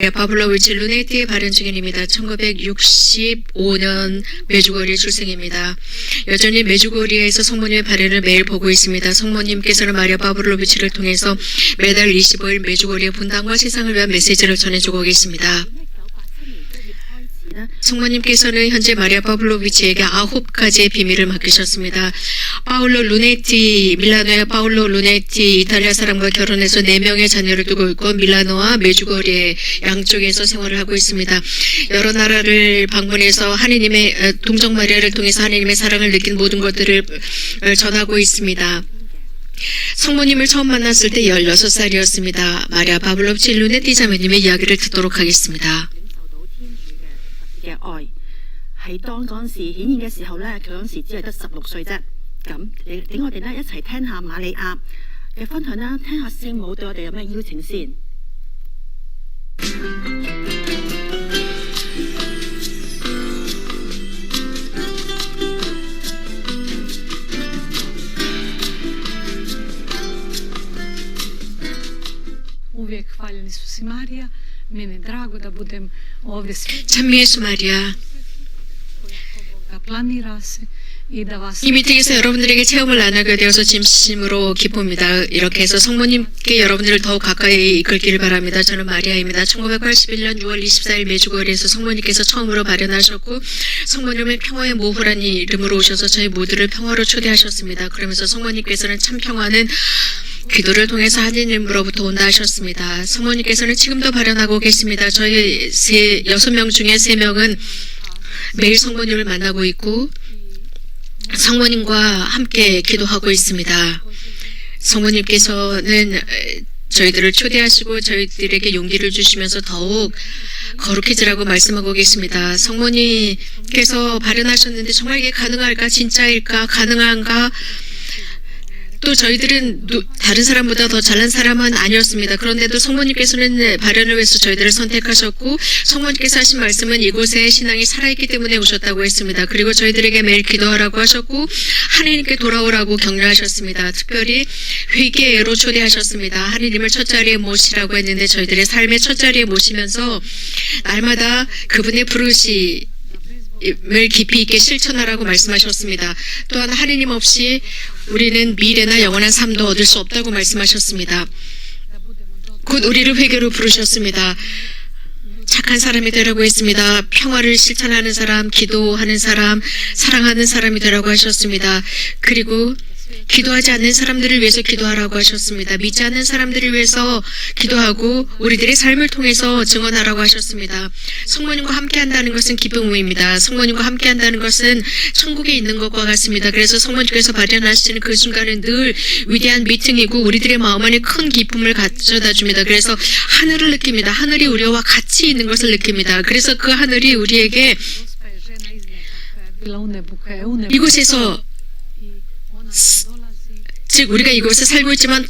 파블로비치 루네티의 발현 증인입니다. 1965년 메주고리 출생입니다. 여전히 메주고리에서 성모님의 발현을 매일 보고 있습니다. 성모님께서는 마리아 파블로비치를 통해서 매달 25일 메주고리의 분당과 세상을 위한 메시지를 전해주고 계십니다. 성모님께서는 현재 마리아 파블로비치에게 9가지의 비밀을 맡기셨습니다. 파울로 루네티, 밀라노의 파울로 루네티 이탈리아 사람과 결혼해서 4명의 자녀를 두고 있고 밀라노와 메주고리의 양쪽에서 생활을 하고 있습니다. 여러 나라를 방문해서 하느님의 동정 마리아를 통해서 하느님의 사랑을 느낀 모든 것들을 전하고 있습니다. 성모님을 처음 만났을 때 16살이었습니다. 마리아 파블로비치 루네티 자매님의 이야기를 듣도록 하겠습니다. 嘅愛喺當嗰陣時顯現嘅時候咧，佢嗰陣時只係得16歲啫。咁你俾我哋咧一齊聽下瑪利亞嘅分享啦，聽下聖母對我哋有咩邀請先。Uvijek hvaljeni su si Marija, meni je drago da budem ovdje 찬미 예수 마리아, da planira se i da vas 이 미팅에서 여러분들에게 체험을 나누게 되어서 진심으로 기쁩니다. 이렇게 해서 성모님께 여러분들을 더욱 가까이 이끌기를 바랍니다. 저는 마리아입니다. 1981년 6월 24일 메주고리에서 성모님께서 처음으로 발현하셨고 성모님은 평화의 모후라는 이름으로 오셔서 저희 모두를 평화로 초대하셨습니다. 그러면서 성모님께서는 참 평화는 기도를 통해서 하느님으로부터 온다 하셨습니다. 성모님께서는 지금도 발현하고 계십니다. 저희 6명 중에 3명은 매일 성모님을 만나고 있고 성모님과 함께 기도하고 있습니다. 성모님께서는 저희들을 초대하시고 저희들에게 용기를 주시면서 더욱 거룩해지라고 말씀하고 계십니다. 성모님께서 발현하셨는데 정말 이게 가능할까? 진짜일까? 가능한가? 또 저희들은 다른 사람보다 더 잘난 사람은 아니었습니다. 그런데도 성모님께서는 발현을 위해서 저희들을 선택하셨고 성모님께서 하신 말씀은 이곳에 신앙이 살아있기 때문에 오셨다고 했습니다. 그리고 저희들에게 매일 기도하라고 하셨고 하느님께 돌아오라고 격려하셨습니다. 특별히 회개로 초대하셨습니다. 하느님을 첫자리에 모시라고 했는데 저희들의 삶의 첫자리에 모시면서 날마다 그분의 부르시 을 깊이 있게 실천하라고 말씀하셨습니다. 또한 하느님 없이 우리는 미래나 영원한 삶도 얻을 수 없다고 말씀하셨습니다. 곧 우리를 회개로 부르셨습니다. 착한 사람이 되라고 했습니다. 평화를 실천하는 사람, 기도하는 사람, 사랑하는 사람이 되라고 하셨습니다. 그리고 기도하지 않는 사람들을 위해서 기도하라고 하셨습니다. 믿지 않는 사람들을 위해서 기도하고 우리들의 삶을 통해서 증언하라고 하셨습니다. 성모님과 함께한다는 것은 기쁨입니다. 성모님과 함께한다는 것은 천국에 있는 것과 같습니다. 그래서 성모님께서 발현하시는 그 순간은 늘 위대한 미팅이고 우리들의 마음 안에 큰 기쁨을 가져다 줍니다. 그래서 하늘을 느낍니다. 하늘이 우리와 같이 있는 것을 느낍니다. 그래서 그 하늘이 우리에게 이곳에서 즉 우리가 이곳에 살고 있지만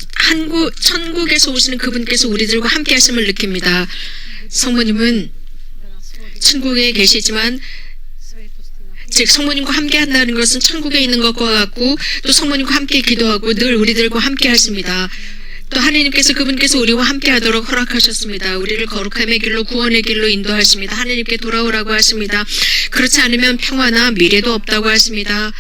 천국에서 오시는 그분께서 우리들과 함께 하심을 느낍니다. 성모님은 천국에 계시지만 즉 성모님과 함께 한다는 것은 천국에 있는 것과 같고 또 성모님과 함께 기도하고 늘 우리들과 함께 하십니다. 또 하느님께서 그분께서 우리와 함께 하도록 허락하셨습니다. 우리를 거룩함의 길로 구원의 길로 인도하십니다. 하느님께 돌아오라고 하십니다. 그렇지 않으면 평화나 미래도 없다고 하십니다.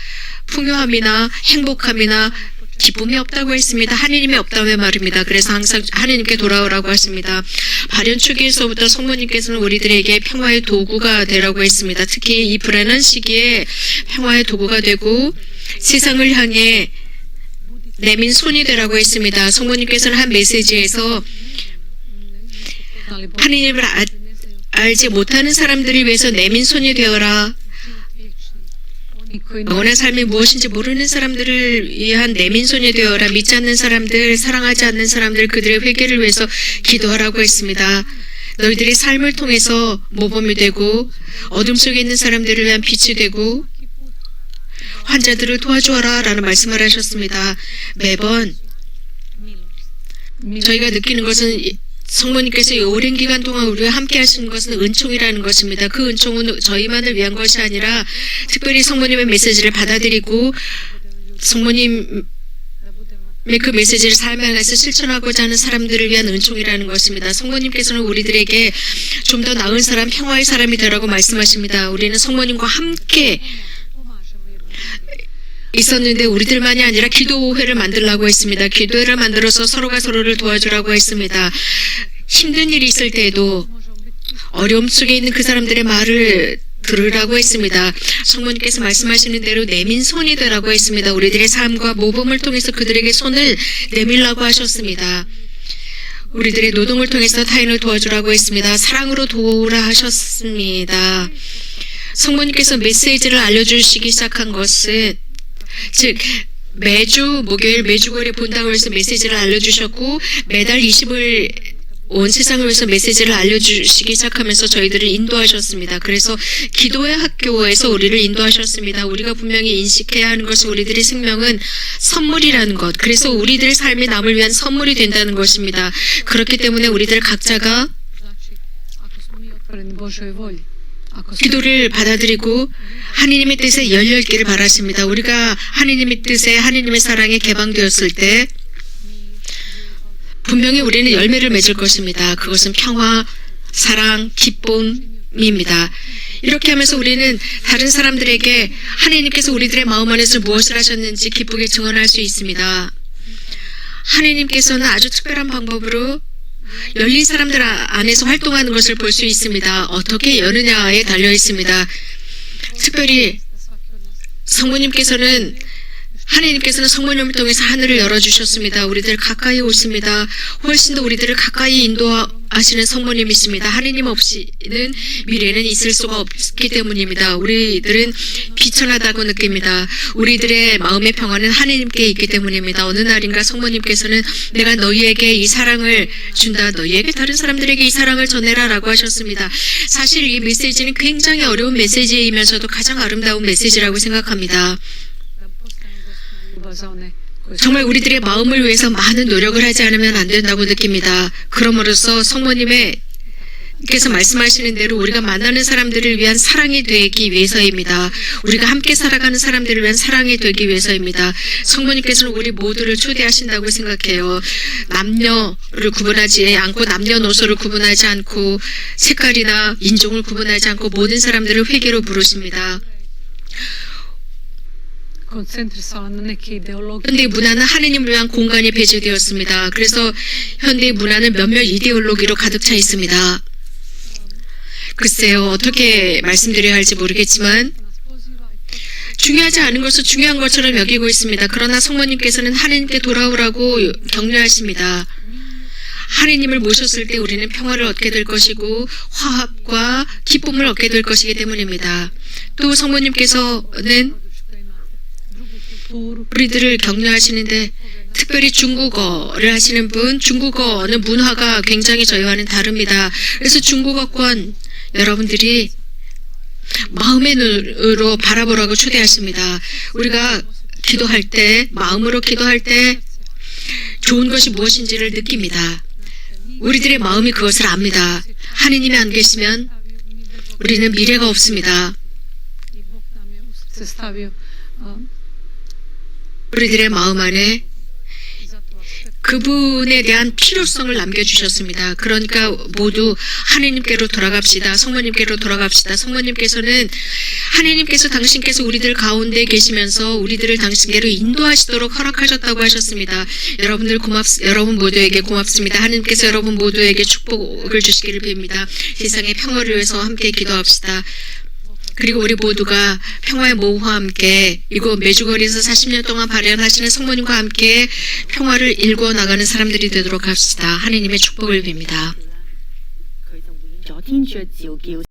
풍요함이나 행복함이나 기쁨이 없다고 했습니다. 하느님이 없다며 말입니다. 그래서 항상 하느님께 돌아오라고 하십니다. 발현 초기에서부터 성모님께서는 우리들에게 평화의 도구가 되라고 했습니다. 특히 이 불안한 시기에 평화의 도구가 되고 세상을 향해 내민 손이 되라고 했습니다. 성모님께서는 한 메시지에서 하느님을 알지 못하는 사람들을 위해서 내민 손이 되어라. 영원한 삶이 무엇인지 모르는 사람들을 위한 내민손이 되어라. 믿지 않는 사람들, 사랑하지 않는 사람들, 그들의 회개를 위해서 기도하라고 했습니다. 너희들의 삶을 통해서 모범이 되고 어둠 속에 있는 사람들을 위한 빛이 되고 환자들을 도와주어라 라는 말씀을 하셨습니다. 매번 저희가 느끼는 것은 성모님께서 오랜 기간 동안 우리와 함께 하시는 것은 은총이라는 것입니다. 그 은총은 저희만을 위한 것이 아니라 특별히 성모님의 메시지를 받아들이고 성모님 그 메시지를 삶에 안에서 실천하고자 하는 사람들을 위한 은총이라는 것입니다. 성모님께서는 우리들에게 좀 더 나은 사람, 평화의 사람이 되라고 말씀하십니다. 우리는 성모님과 함께 있었는데 우리들만이 아니라 기도회를 만들라고 했습니다. 기도회를 만들어서 서로가 서로를 도와주라고 했습니다. 힘든 일이 있을 때에도 어려움 속에 있는 그 사람들의 말을 들으라고 했습니다. 성모님께서 말씀하시는 대로 내민 손이 되라고 했습니다. 우리들의 삶과 모범을 통해서 그들에게 손을 내밀라고 하셨습니다. 우리들의 노동을 통해서 타인을 도와주라고 했습니다. 사랑으로 도우라 하셨습니다. 성모님께서 메시지를 알려주시기 시작한 것은 즉 매주 목요일 매주거리 본당을 위해서 메시지를 알려주셨고 매달 20일 온 세상을 위해서 메시지를 알려주시기 시작하면서 저희들을 인도하셨습니다. 그래서 기도의 학교에서 우리를 인도하셨습니다. 우리가 분명히 인식해야 하는 것은 우리들의 생명은 선물이라는 것. 그래서 우리들의 삶이 남을 위한 선물이 된다는 것입니다. 그렇기 때문에 우리들 각자가 기도를 받아들이고 하느님의 뜻에 열려있기를 바라십니다. 우리가 하느님의 뜻에 하느님의 사랑에 개방되었을 때 분명히 우리는 열매를 맺을 것입니다. 그것은 평화, 사랑, 기쁨입니다. 이렇게 하면서 우리는 다른 사람들에게 하느님께서 우리들의 마음 안에서 무엇을 하셨는지 기쁘게 증언할 수 있습니다. 하느님께서는 아주 특별한 방법으로 열린 사람들 안에서 활동하는 것을 볼 수 있습니다. 어떻게 여느냐에 달려 있습니다. 특별히 하느님께서는 성모님을 통해서 하늘을 열어주셨습니다. 우리들 가까이 오십니다. 훨씬 더 우리들을 가까이 인도하시는 성모님이십니다. 하느님 없이는 미래는 있을 수가 없기 때문입니다. 우리들은 비천하다고 느낍니다. 우리들의 마음의 평화는 하느님께 있기 때문입니다. 어느 날인가 성모님께서는 내가 너희에게 이 사랑을 준다. 너희에게 다른 사람들에게 이 사랑을 전해라 라고 하셨습니다. 사실 이 메시지는 굉장히 어려운 메시지이면서도 가장 아름다운 메시지라고 생각합니다. 정말 우리들의 마음을 위해서 많은 노력을 하지 않으면 안 된다고 느낍니다. 그러므로써 성모님께서 말씀하시는 대로 우리가 만나는 사람들을 위한 사랑이 되기 위해서입니다. 우리가 함께 살아가는 사람들을 위한 사랑이 되기 위해서입니다. 성모님께서는 우리 모두를 초대하신다고 생각해요. 남녀를 구분하지 않고 남녀노소를 구분하지 않고 색깔이나 인종을 구분하지 않고 모든 사람들을 회개로 부르십니다. 현대 문화는 하느님을 위한 공간이 배제되었습니다. 그래서 현대 문화는 몇몇 이데올로기로 가득 차 있습니다. 글쎄요, 어떻게 말씀드려야 할지 모르겠지만 중요하지 않은 것을 중요한 것처럼 여기고 있습니다. 그러나 성모님께서는 하느님께 돌아오라고 격려하십니다. 하느님을 모셨을 때 우리는 평화를 얻게 될 것이고 화합과 기쁨을 얻게 될 것이기 때문입니다. 또 성모님께서는 우리들을 격려하시는데 특별히 중국어를 하시는 분, 중국어는 문화가 굉장히 저희와는 다릅니다. 그래서 중국어권 여러분들이 마음의 눈으로 바라보라고 초대하십니다. 우리가 기도할 때, 마음으로 기도할 때 좋은 것이 무엇인지를 느낍니다. 우리들의 마음이 그것을 압니다. 하느님이 안 계시면 우리는 미래가 없습니다. 우리들의 마음 안에 그분에 대한 필요성을 남겨주셨습니다. 그러니까 모두 하느님께로 돌아갑시다. 성모님께로 돌아갑시다. 성모님께서는 하느님께서 당신께서 우리들 가운데 계시면서 우리들을 당신께로 인도하시도록 허락하셨다고 하셨습니다. 여러분 모두에게 고맙습니다. 하느님께서 여러분 모두에게 축복을 주시기를 빕니다. 세상의 평화를 위해서 함께 기도합시다. 그리고 우리 모두가 평화의 모후와 함께 이곳 매주거리에서 40년 동안 발현하시는 성모님과 함께 평화를 일구어 나가는 사람들이 되도록 합시다. 하느님의 축복을 빕니다.